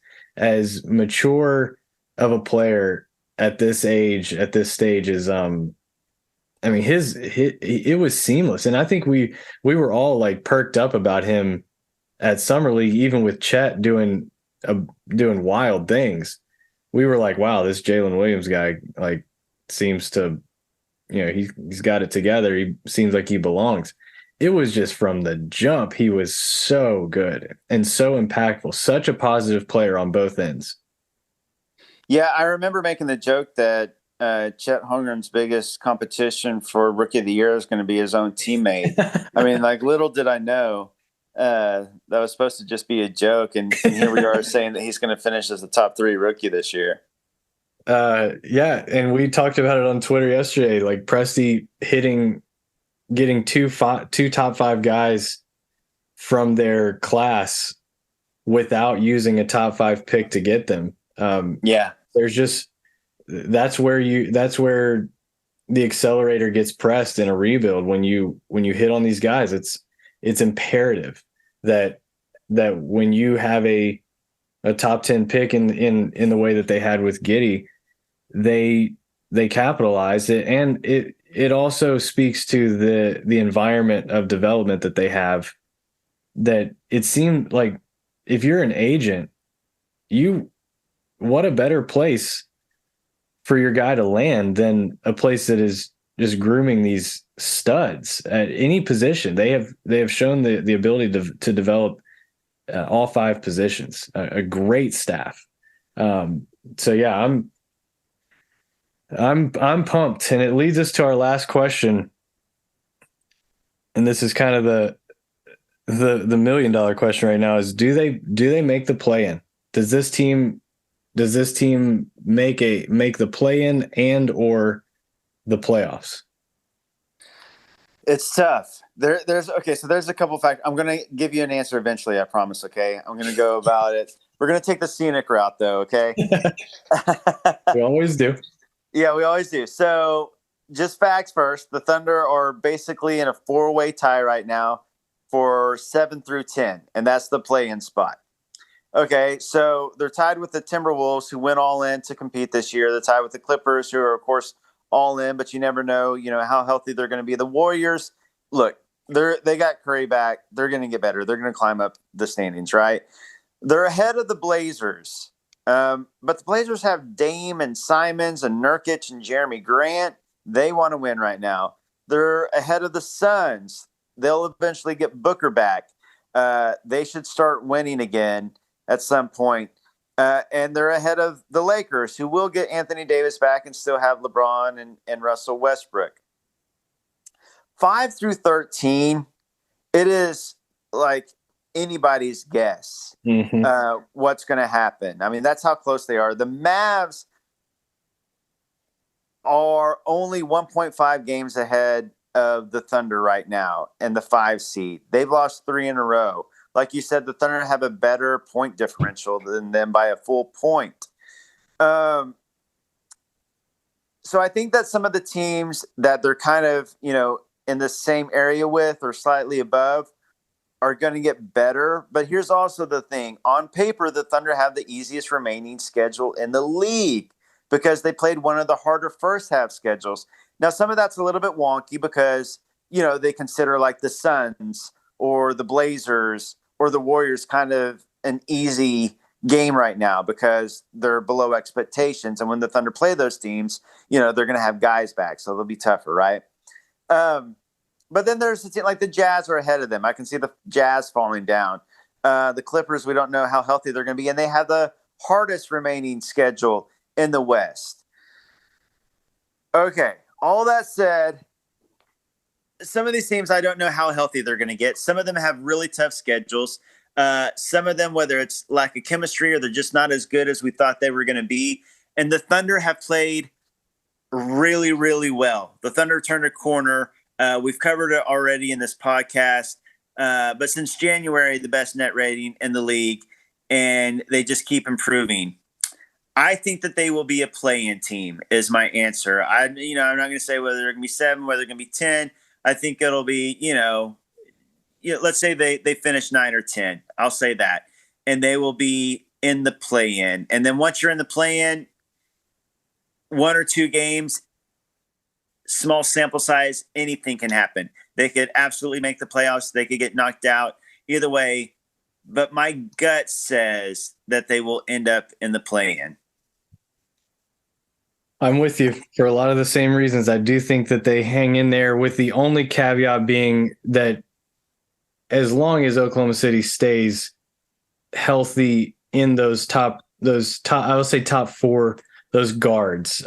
mature of a player at this age, at this stage is I mean it was seamless. And I think we were all like perked up about him at Summer League, even with Chet doing wild things. We were like, wow, this Jalen Williams guy like seems to, he's got it together. He seems like he belongs. It was just from the jump. He was so good and so impactful, such a positive player on both ends. Yeah, I remember making the joke that Chet Holmgren's biggest competition for Rookie of the Year is going to be his own teammate. I mean, like little did I know that was supposed to just be a joke, and here we are saying that he's going to finish as the top 3 rookie this year. Yeah, and we talked about it on Twitter yesterday. Like Presti getting two top 5 guys from their class without using a top 5 pick to get them. There's just that's where the accelerator gets pressed in a rebuild when you hit on these guys. it's imperative that when you have a top 10 pick in the way that they had with Giddey, they capitalize it, and it also speaks to the environment of development that they have. That it seemed like if you're an agent, what a better place for your guy to land than a place that is just grooming these studs at any position. They have shown the ability to develop all five positions, a great staff. So yeah, I'm pumped, and it leads us to our last question, and this is kind of the $1 million question right now: is do they make the play in? Does this team make the play in and or the playoffs? It's tough. There's a couple factors. I'm going to give you an answer eventually, I promise, okay? I'm going to go about it. We're going to take the scenic route, though, okay? We always do. Yeah, we always do. So just facts first. The Thunder are basically in a 4-way tie right now for 7 through 10, and that's the play-in spot. Okay, so they're tied with the Timberwolves, who went all in to compete this year. They're tied with the Clippers, who are, of course, all in, but you never know, how healthy they're going to be. The Warriors, look, they got Curry back. They're going to get better. They're going to climb up the standings, right? They're ahead of the Blazers. But the Blazers have Dame and Simons and Nurkic and Jeremy Grant. They want to win right now. They're ahead of the Suns. They'll eventually get Booker back. They should start winning again at some point. And they're ahead of the Lakers, who will get Anthony Davis back and still have LeBron and Russell Westbrook. 5 through 13, it is like anybody's guess what's going to happen. I mean, that's how close they are. The Mavs are only 1.5 games ahead of the Thunder right now and the 5 seed. They've lost 3 in a row. Like you said, the Thunder have a better point differential than them by a full point. So I think that some of the teams that they're kind of, in the same area with or slightly above are going to get better. But here's also the thing. On paper, the Thunder have the easiest remaining schedule in the league because they played one of the harder first half schedules. Now, some of that's a little bit wonky because, they consider like the Suns or the Blazers or the Warriors kind of an easy game right now because they're below expectations. And when the Thunder play those teams, they're going to have guys back. So they'll be tougher, right? But then there's a team like the Jazz are ahead of them. I can see the Jazz falling down. The Clippers, we don't know how healthy they're going to be. And they have the hardest remaining schedule in the West. Okay. All that said, some of these teams, I don't know how healthy they're going to get. Some of them have really tough schedules. Some of them, whether it's lack of chemistry or they're just not as good as we thought they were going to be. And the Thunder have played really, really well. The Thunder turned a corner. We've covered it already in this podcast. But since January, the best net rating in the league, and they just keep improving. I think that they will be a play-in team is my answer. I'm not going to say whether they're going to be 7, whether they're going to be 10. I think it'll be, let's say they finish 9 or 10. I'll say that. And they will be in the play-in. And then once you're in the play-in, 1 or 2 games, small sample size, anything can happen. They could absolutely make the playoffs. They could get knocked out. Either way. But my gut says that they will end up in the play-in. I'm with you for a lot of the same reasons. I do think that they hang in there, with the only caveat being that as long as Oklahoma City stays healthy in those top, I will say top 4, those guards,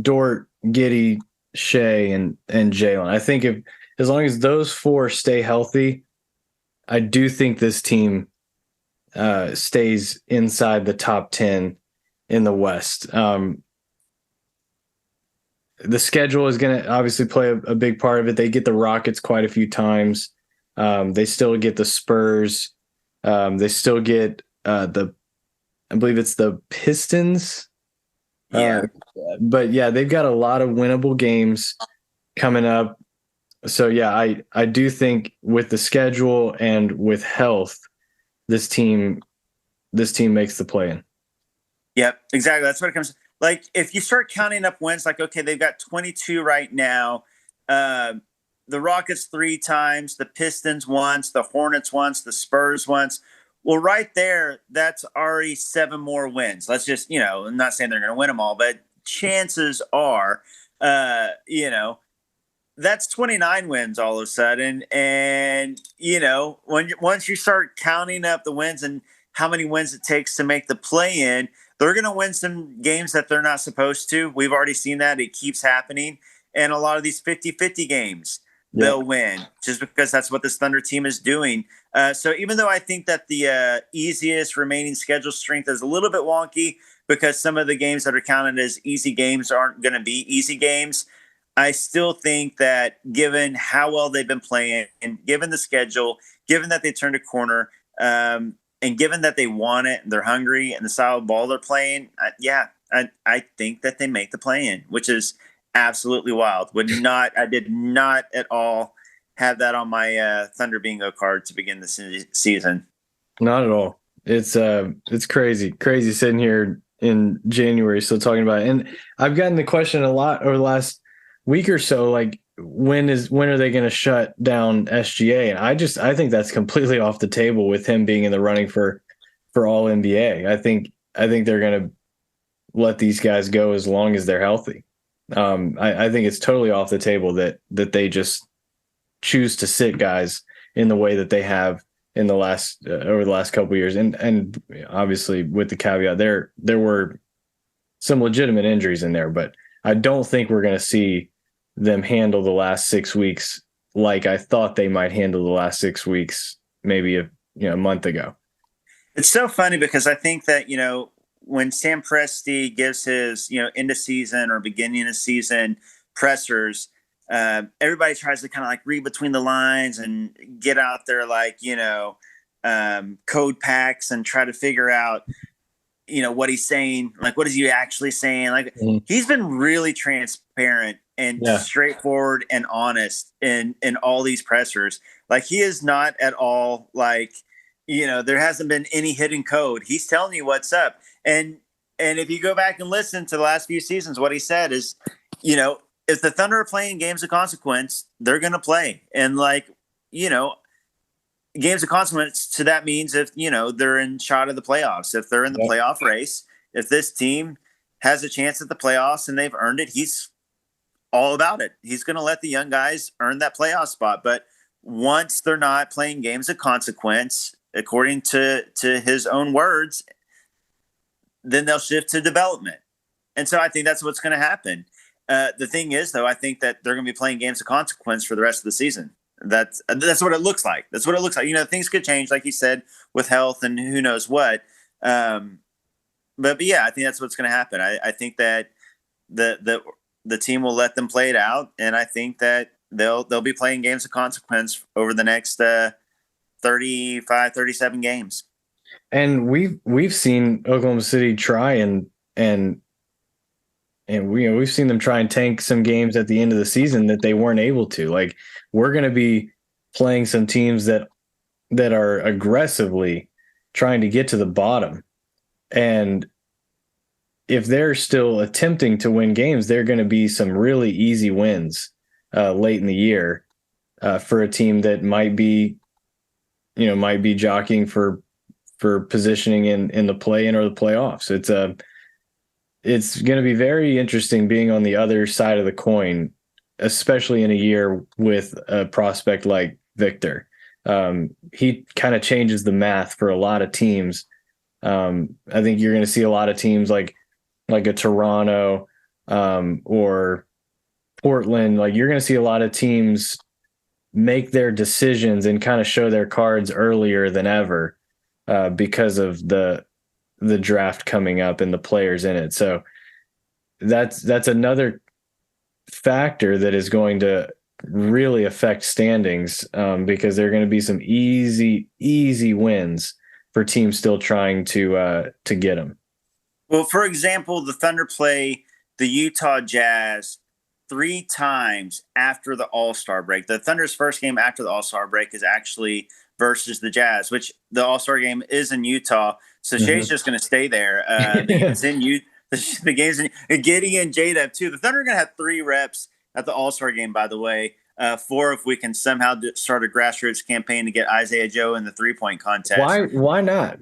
Dort, Giddey, Shea, and Jalen. I think as long as those 4 stay healthy, I do think this team stays inside the top 10 in the West. The schedule is going to obviously play a big part of it. They get the Rockets quite a few times. They still get the Spurs. They still get I believe it's the Pistons. Yeah. But yeah, they've got a lot of winnable games coming up. So yeah, I do think with the schedule and with health, this team makes the play in. Yep, exactly. That's what it comes. Like if you start counting up wins, like okay, they've got 22 right now. Uh, the Rockets 3 times, the Pistons once, the Hornets once, the Spurs once. Well, right there, that's already 7 more wins. Let's just, I'm not saying they're going to win them all, but chances are, you know, that's 29 wins all of a sudden. And, once you start counting up the wins and how many wins it takes to make the play in, they're going to win some games that they're not supposed to. We've already seen that. It keeps happening. And a lot of these 50-50 games, Yeah. they'll win just because that's what this Thunder team is doing. So even though I think that the easiest remaining schedule strength is a little bit wonky because some of the games that are counted as easy games aren't going to be easy games, I still think that given how well they've been playing and given the schedule, given that they turned a corner, and given that they want it and they're hungry and the style of ball they're playing, I think that they make the play in, which is absolutely wild. I did not at all have that on my Thunder bingo card to begin the season. Not at all. It's crazy sitting here in January still talking about it. And I've gotten the question a lot over the last week or so, like when are they going to shut down SGA? And I think that's completely off the table with him being in the running for all NBA. I think they're going to let these guys go as long as they're healthy. I think it's totally off the table that they just choose to sit guys in the way that they have in the last over the last couple of years, and obviously with the caveat there were some legitimate injuries in there, but I don't think we're going to see them handle the last 6 weeks like I thought they might handle the last 6 weeks maybe a month ago. It's so funny because I think that when Sam Presti gives his end of season or beginning of season pressers, everybody tries to kind of like read between the lines and get out there like code packs and try to figure out what he's saying, like what is he actually saying. Like he's been really transparent and straightforward and honest in all these pressers. Like he is not at all like there hasn't been any hidden code. He's telling you what's up. And if you go back and listen to the last few seasons, what he said is, if the Thunder are playing games of consequence, they're going to play. And games of consequence to that means if, they're in shot of the playoffs, if they're in the playoff race, if this team has a chance at the playoffs and they've earned it, he's all about it. He's going to let the young guys earn that playoff spot. But once they're not playing games of consequence, according to his own words, then they'll shift to development. And so I think that's what's going to happen. The thing is, though, I think that they're going to be playing games of consequence for the rest of the season. That's what it looks like. That's what it looks like. Things could change, like you said, with health and who knows what. But yeah, I think that's what's going to happen. I think that the team will let them play it out, and I think that they'll be playing games of consequence over the next 35, 37 games. And we've seen Oklahoma City try and we've seen them try and tank some games at the end of the season that they weren't able to. Like we're going to be playing some teams that are aggressively trying to get to the bottom. And if they're still attempting to win games, they're going to be some really easy wins late in the year for a team that might be jockeying for positioning in the play-in or the playoffs. It's going to be very interesting being on the other side of the coin, especially in a year with a prospect like Victor. He kind of changes the math for a lot of teams. I think you're going to see a lot of teams like a Toronto or Portland. Like you're going to see a lot of teams make their decisions and kind of show their cards earlier than ever because of the draft coming up and the players in it. So that's another factor that is going to really affect standings because there are going to be some easy wins for teams still trying to get them. Well, for example, the Thunder play the Utah Jazz 3 times after the All-Star break. The Thunder's first game after the All-Star break is actually versus the Jazz, which the All-Star game is in Utah. So Shay's just going to stay there. It's in Utah. The game's in Giddy and J-Dub too. The Thunder are going to have 3 reps at the All-Star game, by the way. 4 if we can somehow start a grassroots campaign to get Isaiah Joe in the 3-point contest. Why not?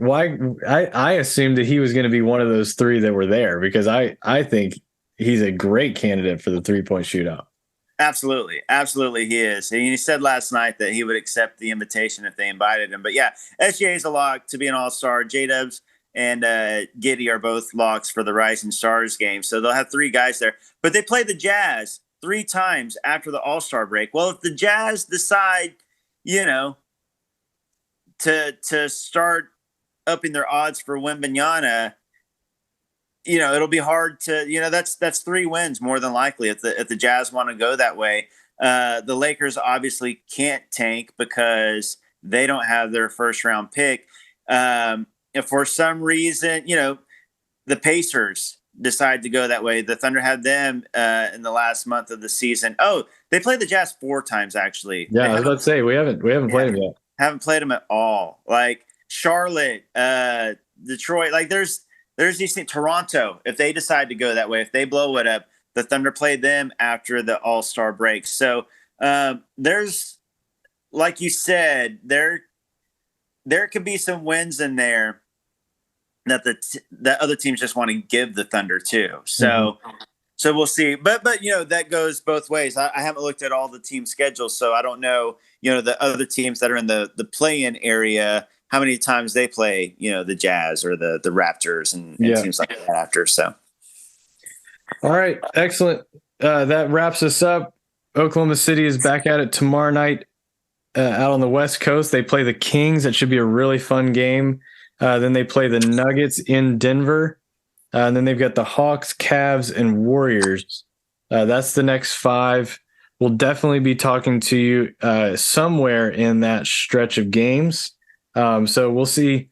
I assumed that he was going to be one of those 3 that were there, because I think he's a great candidate for the 3-point shootout. Absolutely. Absolutely he is. And he said last night that he would accept the invitation if they invited him. But yeah, SGA is a lock to be an all-star. J-Dubs and Giddy are both locks for the Rising Stars game. So they'll have 3 guys there. But they play the Jazz 3 times after the All-Star break. Well, if the Jazz decide, to start upping their odds for Wembanyama, it'll be hard to, that's 3 wins more than likely if the Jazz want to go that way. The Lakers obviously can't tank because they don't have their first round pick. If for some reason, the Pacers decide to go that way, the Thunder had them in the last month of the season. Oh, they played the Jazz 4 times actually. Yeah, I was about to say we haven't played them yet. Haven't played them at all. Like Charlotte, Detroit, like there's these things. Toronto, if they decide to go that way, if they blow it up, the Thunder played them after the All-Star break. So there's, like you said, there could be some wins in there that that other teams just want to give the Thunder too. So so we'll see. But that goes both ways. I haven't looked at all the team schedules, so I don't know, the other teams that are in the play-in area, how many times they play, the Jazz or the Raptors and teams like that after. So all right, excellent. That wraps us up. Oklahoma City is back at it tomorrow night out on the West Coast. They play the Kings. That should be a really fun game. Then they play the Nuggets in Denver. And then they've got the Hawks, Cavs, and Warriors. That's the next 5. We'll definitely be talking to you somewhere in that stretch of games. So we'll see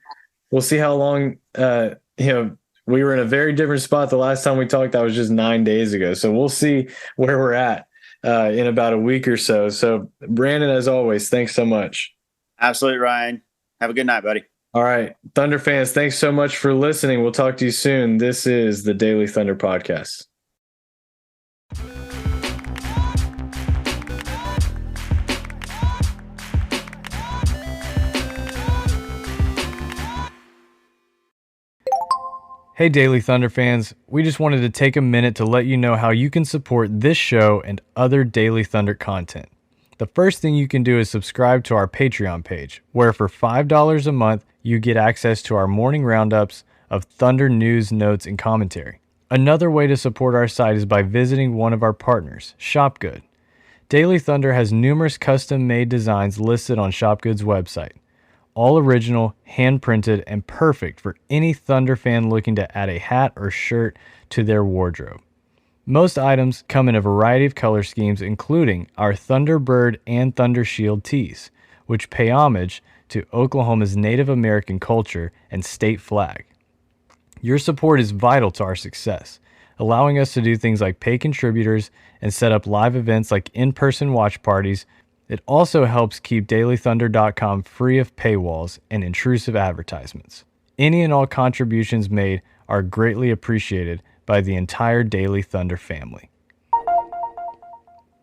how long, we were in a very different spot the last time we talked. That was just 9 days ago. So we'll see where we're at in about a week or so. So Brandon, as always, thanks so much. Absolutely, Ryan. Have a good night, buddy. All right. Thunder fans, thanks so much for listening. We'll talk to you soon. This is the Daily Thunder Podcast. Hey, Daily Thunder fans. We just wanted to take a minute to let you know how you can support this show and other Daily Thunder content. The first thing you can do is subscribe to our Patreon page, where for $5 a month, you get access to our morning roundups of Thunder news, notes, and commentary. Another way to support our site is by visiting one of our partners, Shopgood. Daily Thunder has numerous custom-made designs listed on Shopgood's website. All original, hand-printed, and perfect for any Thunder fan looking to add a hat or shirt to their wardrobe. Most items come in a variety of color schemes, including our Thunderbird and Thunder Shield tees, which pay homage to Oklahoma's Native American culture and state flag. Your support is vital to our success, allowing us to do things like pay contributors and set up live events like in-person watch parties. It also helps keep dailythunder.com free of paywalls and intrusive advertisements. Any and all contributions made are greatly appreciated by the entire Daily Thunder family.